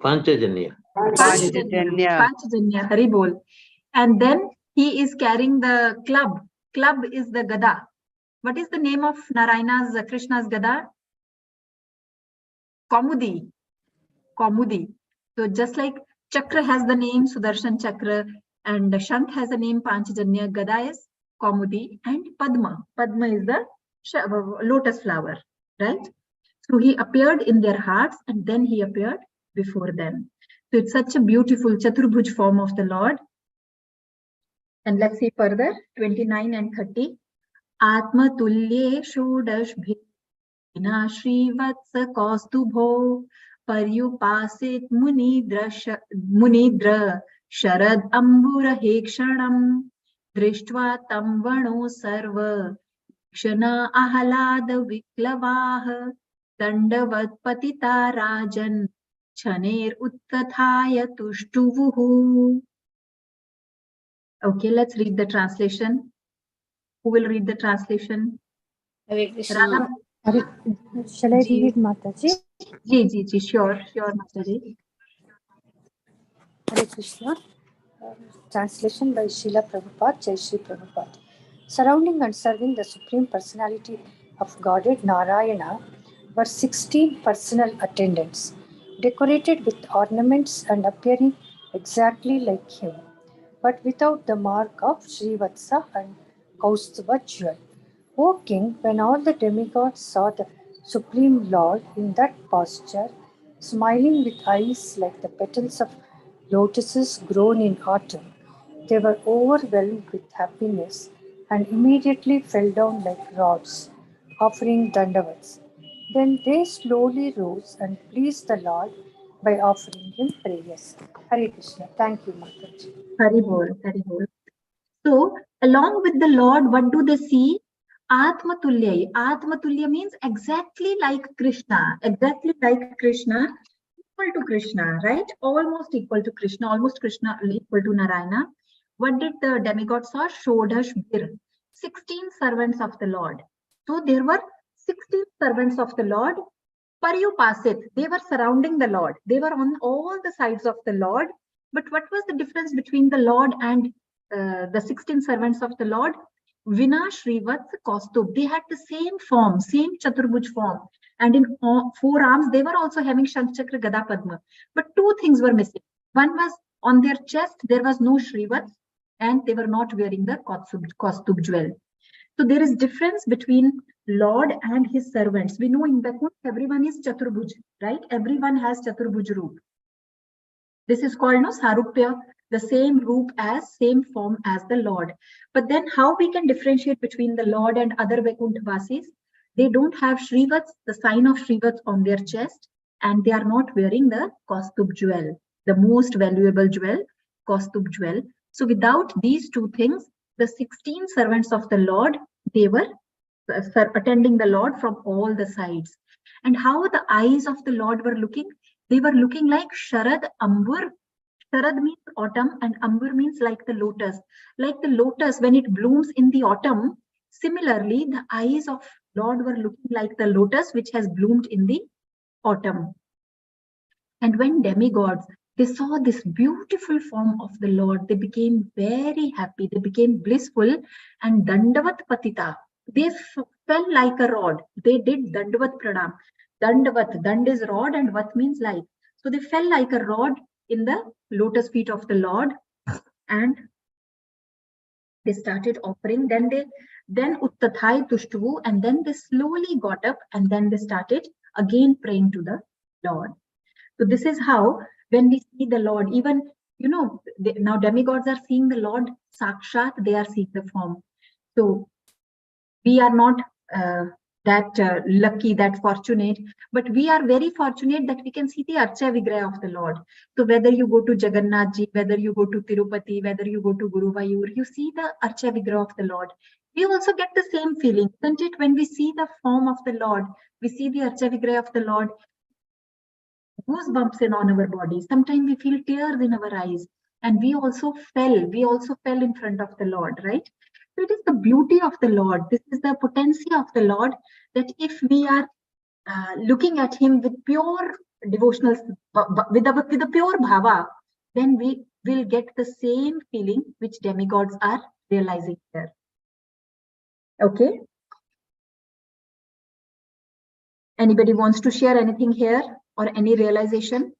Panchajanya. Panchajanya, Hari Bol. And then he is carrying the club. Club is the Gada. What is the name of Narayana's, Krishna's Gada? Kaumudi. Kaumudi. So just like Chakra has the name Sudarshan Chakra, and Shankh has the name Panchajanya, Gada is Kaumudi, and Padma. Padma is the lotus flower, right? So he appeared in their hearts and then he appeared before them. So it's such a beautiful Chaturbhuj form of the Lord. And let's see further, 29 and 30. Atma tulye shodash bhina Srivatsa kaustubho paryupasit munidra sharad ambura hekshanam drishtva tam vano sarva kshana ahalada viklavah dandavat patita rajan chaner uttathaya tushtuvuhu. Okay, let's read the translation. Who will read the translation? Hare Krishna. Radha. Shall I read, Mataji? Ji, sure, Mataji. Hare Krishna. Translation by Srila Prabhupada, Jai Shri Prabhupada. Surrounding and serving the Supreme Personality of Godhead Narayana were 16 personal attendants, decorated with ornaments and appearing exactly like him, but without the mark of Srivatsa and Kaustubha jewel. O King, when all the demigods saw the Supreme Lord in that posture, smiling with eyes like the petals of lotuses grown in autumn, they were overwhelmed with happiness and immediately fell down like rods, offering dandavats. Then they slowly rose and pleased the Lord by offering him prayers. Hare Krishna. Thank you, Mataji. Hari Bol. So, along with the Lord, what do they see? Atma Tulya. Atma Tulya means exactly like Krishna. Exactly like Krishna, equal to Krishna, right? Almost equal to Krishna, almost Krishna equal to Narayana. What did the demigods saw? Shodash Bir. 16 servants of the Lord. So there were 16 servants of the Lord. Paryupasit. They were surrounding the Lord. They were on all the sides of the Lord. But what was the difference between the Lord and the 16 servants of the Lord? Vina Shrivats Kaustubh. They had the same form, same Chaturbhuj form. And in 4 arms, they were also having Shankh Chakra Gada Padma. But 2 things were missing. One was on their chest, there was no Shrivats, and they were not wearing the Kaustubh jewel. So there is difference between Lord and his servants. We know in Vaikuntha, everyone is Chaturbhuj, right? Everyone has Chaturbhuj roop. This is called Sarupya, the same roop as, same form as the Lord. But then how we can differentiate between the Lord and other Vaikuntha Vasis? They don't have Shrivats, the sign of Shrivats on their chest, and they are not wearing the Kaustubh jewel, the most valuable jewel, Kaustubh jewel. So without these 2 things, the 16 servants of the Lord, they were attending the Lord from all the sides. And how the eyes of the Lord were looking? They were looking like Sharad Ambur. Sharad means autumn and Ambur means like the lotus. Like the lotus when it blooms in the autumn, similarly, the eyes of Lord were looking like the lotus which has bloomed in the autumn. And when demigods, they saw this beautiful form of the Lord, they became very happy, they became blissful, and Dandavat Patita, they fell like a rod. They did Dandavat Pranam. Dandavat, Dand is rod and Vat means like. So they fell like a rod in the lotus feet of the Lord, and they started offering. Then Uttathai Tushtuvu, and then they slowly got up and then they started again praying to the Lord. So this is how, when we see the Lord, even, now demigods are seeing the Lord Sakshat, they are seeing the form. So we are not that lucky, that fortunate, but we are very fortunate that we can see the Archa Vigraha of the Lord. So whether you go to Jagannath Ji, whether you go to Tirupati, whether you go to Guruvayur, you see the Archa Vigraha of the Lord. We also get the same feeling, isn't it? When we see the form of the Lord, we see the Archa Vigraha of the Lord, goosebumps on our bodies. Sometimes we feel tears in our eyes, and we also fell in front of the Lord, right? So it is the beauty of the Lord. This is the potency of the Lord, that if we are looking at him with pure devotional, with a pure bhava, then we will get the same feeling which demigods are realizing here. Okay. Anybody wants to share anything here or any realization?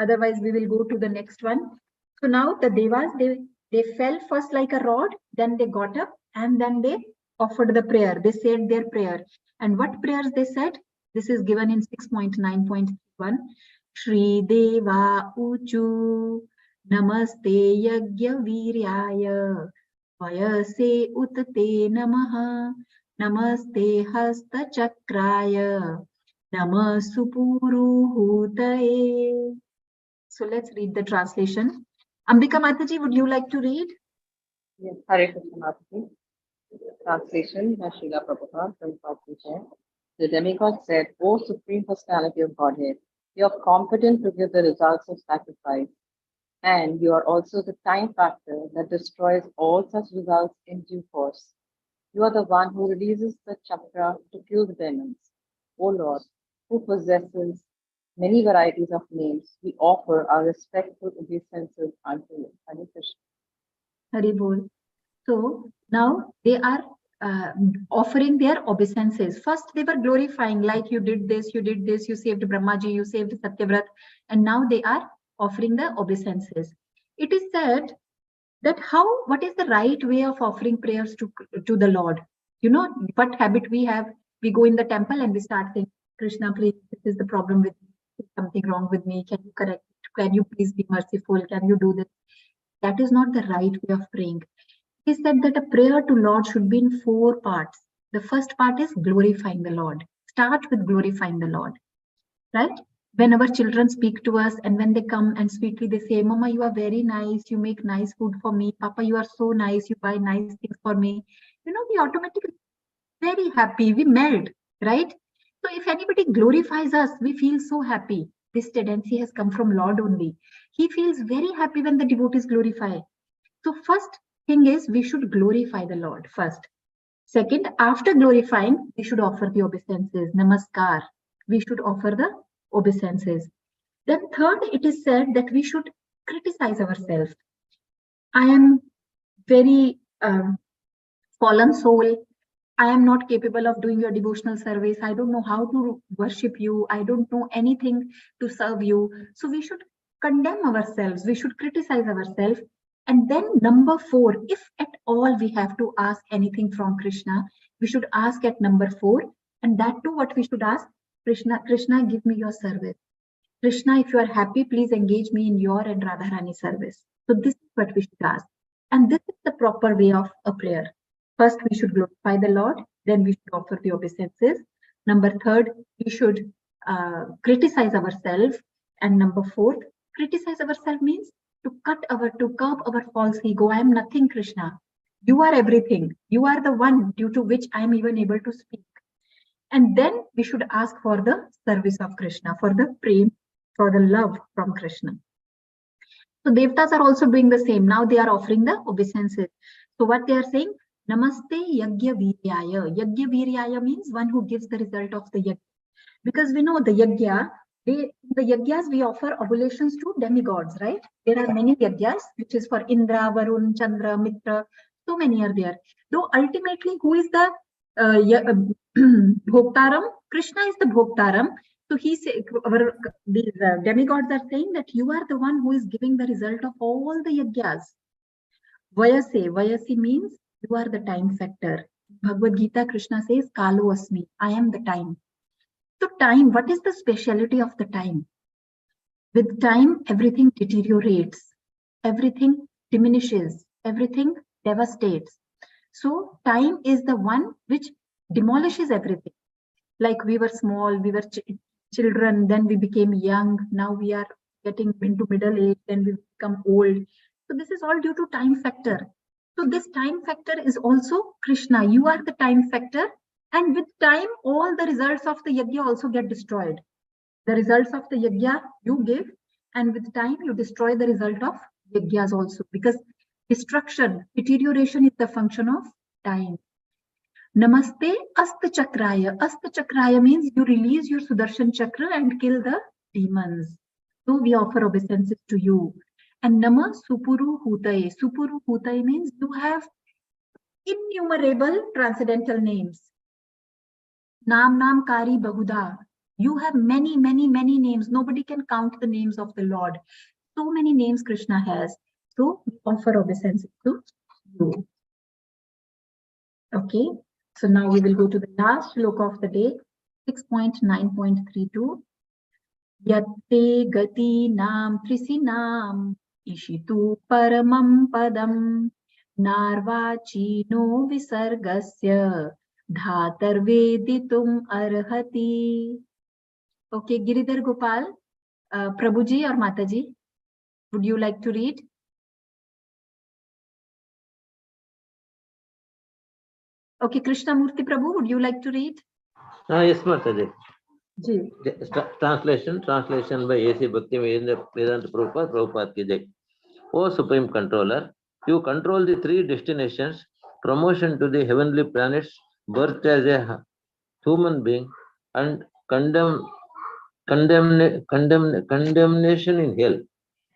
Otherwise, we will go to the next one. So now the Devas, they fell first like a rod, then they got up, and then they offered the prayer. They said their prayer. And what prayers they said? This is given in 6.9.1. Shri Deva Uchu Namaste Yagya Viryaya Vayase Utate Namaha Namaste Hasta Chakraya Nama Supuruhutaye. So let's read the translation. Ambika Mataji, would you like to read? Yes, Hare Krishna Mataji. Translation by Srila Prabhupada from Pastimes. The demigod said, O Supreme Personality of Godhead, you are competent to give the results of sacrifice, and you are also the time factor that destroys all such results in due course. You are the one who releases the chakra to kill the demons. O Lord, who possesses many varieties of names, we offer our respectful obeisances unto you. Hare Krishna. Hari Bol. So now they are offering their obeisances. First, they were glorifying, like you did this, you saved Brahmaji, you saved Satyavrat, and now they are offering the obeisances. It is said that what is the right way of offering prayers to the Lord? You know what habit we have? We go in the temple and we start saying, Krishna, please, this is the problem with me. There's something wrong with me. Can you correct it? Can you please be merciful? Can you do this? That is not the right way of praying. It is said that a prayer to Lord should be in 4 parts. The first part is glorifying the Lord. Start with glorifying the Lord, right? When our children speak to us and when they come and sweetly they say, Mama, you are very nice. You make nice food for me. Papa, you are so nice. You buy nice things for me. You know, we automatically very happy. We melt, right? So if anybody glorifies us, we feel so happy. This tendency has come from Lord only. He feels very happy when the devotees glorify. So first thing is we should glorify the Lord first. Second, after glorifying, we should offer the obeisances, namaskar. We should offer the obeisances. Then third, it is said that we should criticize ourselves. I am very fallen soul. I am not capable of doing your devotional service. I don't know how to worship you. I don't know anything to serve you. So we should condemn ourselves. We should criticize ourselves. And then number 4, if at all we have to ask anything from Krishna, we should ask at number 4. And that too, what we should ask, Krishna, give me your service. Krishna, if you are happy, please engage me in your and Radharani service. So this is what we should ask. And this is the proper way of a prayer. First, we should glorify the Lord. Then we should offer the obeisances. Number 3, we should criticize ourselves. And number 4, criticize ourselves means to curb our false ego. I am nothing, Krishna. You are everything. You are the one due to which I am even able to speak. And then we should ask for the service of Krishna, for the prem, for the love from Krishna. So Devtas are also doing the same. Now they are offering the obeisances. So what they are saying, Namaste Yagya Viryaya. Yagya Viryaya means one who gives the result of the yagya. Because we know the yagya, the yagyas we offer oblations to demigods, right? There are many yagyas, which is for Indra, Varun, Chandra, Mitra. So many are there. Though ultimately, who is the Bhoktaram? Krishna is the Bhoktaram. So these demigods are saying that you are the one who is giving the result of all the yagyas. Vayase means you are the time factor. Bhagavad Gita, Krishna says, Kalo Asmi, I am the time. So time, what is the speciality of the time? With time, everything deteriorates, everything diminishes, everything devastates. So time is the one which demolishes everything. Like we were small, we were children, then we became young, now we are getting into middle age, then we become old. So this is all due to time factor. So this time factor is also Krishna. You are the time factor. And with time, all the results of the yagya also get destroyed. The results of the yagya you give, and with time you destroy the result of yagyas also. Because destruction, deterioration is the function of time. Namaste Asta Chakraya. Asta Chakraya means you release your Sudarshan Chakra and kill the demons. So we offer obeisances to you. And Nama Supuru Hutaye. Supuru Hutaye means you have innumerable transcendental names. Nam Nam Kari Bahuda. You have many, many, many names. Nobody can count the names of the Lord. So many names Krishna has. So we offer obeisance to you. Okay. So now we will go to the last shloka of the day, 6.9.32. Yatte gati nam trisinam ishitu paramam padam narvachino visargasya dhatar veditum arhati. Okay, Giridhar Gopal, Prabhuji or Mataji, would you like to read? Okay, Krishnamurti Prabhu, would you like to read? Yes, Mataji. Ji. Translation by A.C. Bhakti Vedanta Prabhupada ki jai. O Supreme Controller, you control the three destinations: promotion to the heavenly planets, birth as a human being, and condemnation in hell.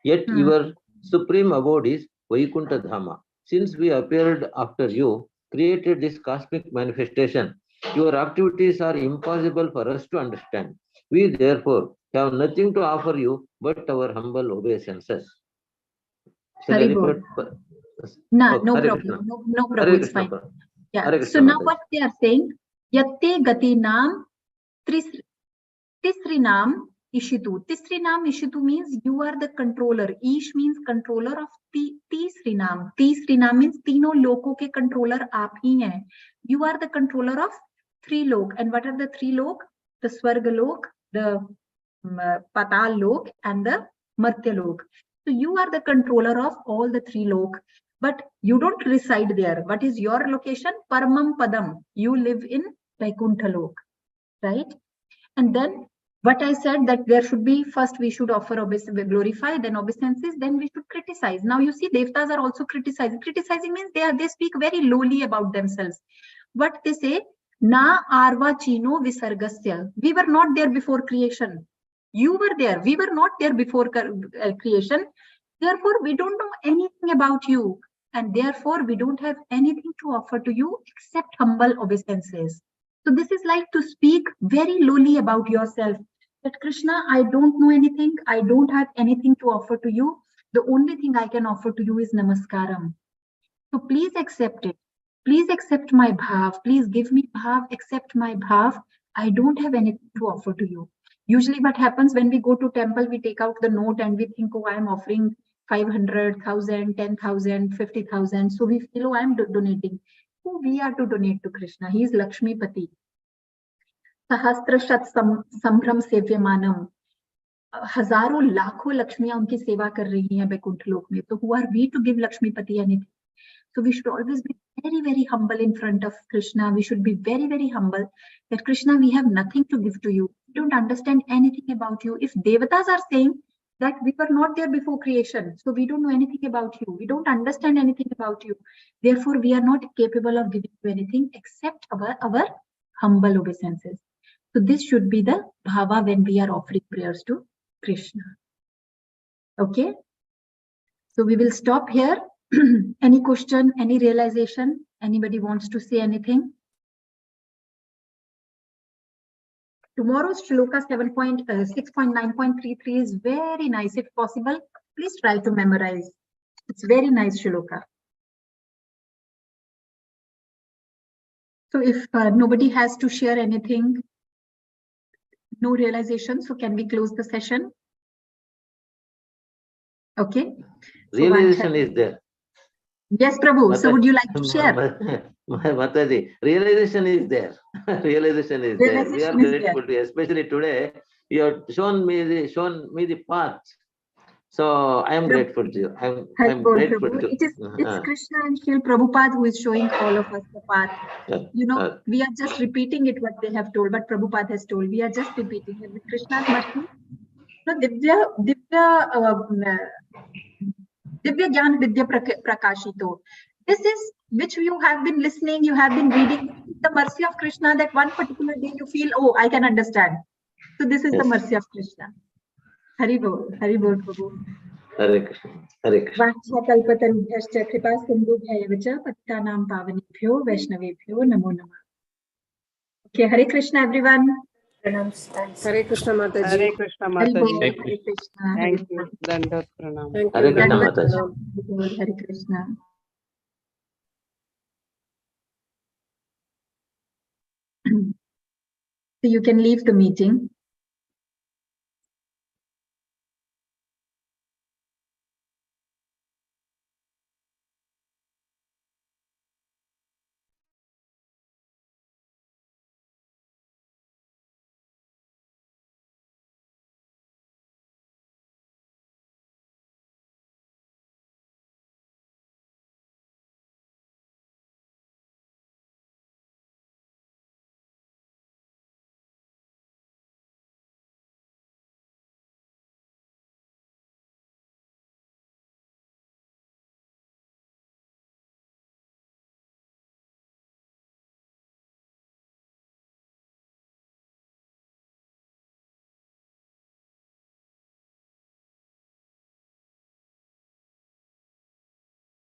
Yet your supreme abode is Vaikuntha Dhama. Since we appeared after you, created this cosmic manifestation, your activities are impossible for us to understand. We therefore have nothing to offer you but our humble obeisances. Shall I repeat? No, no problem. No problem. It's fine. Yeah. So now what they are saying, Yatte gati nam tisrinam ishitu. Tisrinam ishitu means you are the controller. Ish means controller of tisrinam. Tisrinam means tino loko ke controller aap hi hai. You are the controller of three lok. And what are the three lok? The Swarga lok, the Patal lok, and the Martya lok. So you are the controller of all the three lok. But you don't reside there. What is your location? Paramam Padam. You live in Vaikuntha lok, right? And then what I said that there should be, first we should offer glorify, then obeisances, then we should criticize. Now you see Devtas are also criticizing. Criticizing means they speak very lowly about themselves. What they say, na arva chino visargasya. We were not there before creation. You were there. We were not there before creation. Therefore, we don't know anything about you. And therefore, we don't have anything to offer to you except humble obeisances. So this is like to speak very lowly about yourself. That Krishna, I don't know anything. I don't have anything to offer to you. The only thing I can offer to you is namaskaram. So please accept it. Please accept my bhav. Please give me bhav, accept my bhav. I don't have anything to offer to you. Usually what happens when we go to temple, we take out the note and we think, oh, I'm offering 500, 1,000, 10,000, 50,000. So we feel, oh, I'm donating. Who we are to donate to Krishna? He is Lakshmi Pati. Sahasra Shat Sambram Sevyamanam. हजारों लाखों लक्ष्मियां उनकी सेवा कर रही हैं बैकुंठ लोक में. So who are we to give Lakshmi Pati anything? So we should always be very, very humble in front of Krishna. We should be very, very humble that Krishna, we have nothing to give to you. We don't understand anything about you. If Devatas are saying that we were not there before creation, so we don't know anything about you. We don't understand anything about you. Therefore, we are not capable of giving you anything except our humble obeisances. So this should be the bhava when we are offering prayers to Krishna. Okay. So we will stop here. Any question, any realization? Anybody wants to say anything? Tomorrow's shloka 6.9.33 is very nice. If possible, please try to memorize. It's very nice shloka. So if nobody has to share anything, no realization, so can we close the session? Okay. Realization is there. Yes, Prabhu. So would you like to share? Mataji, realization is there. Realization is there. We are grateful to you. Especially today, you have shown me the path. So I am grateful to you. I'm grateful to you. It's Krishna and Srila Prabhupada who is showing all of us the path. You know, we are just repeating it what they have told, but Prabhupada has told. We are just repeating it with Krishna's mercy. Divya Gyan Vidya Prakashito. This is which you have been listening, you have been reading. The mercy of Krishna that one particular day you feel, oh, I can understand. So this is the mercy of Krishna. Hari Bol, Prabhu. Hare Krishna. Hare Krishna. Vakshakalpatarubhyascha kripa sindhubhyayavacha pattanam pavanebhyo vaishnavebhyo namo namah. Okay, Hare Krishna everyone. Pranams. Thanks. Hare Krishna Mataji. Hare Krishna Hari Bol, Mataji. Hare Krishna. Thank you. Dandat Pranam. Thank Hare you. Krishna Dandavat Mataji. Pranam. Hari Bol, Hare Krishna. So you can leave the meeting.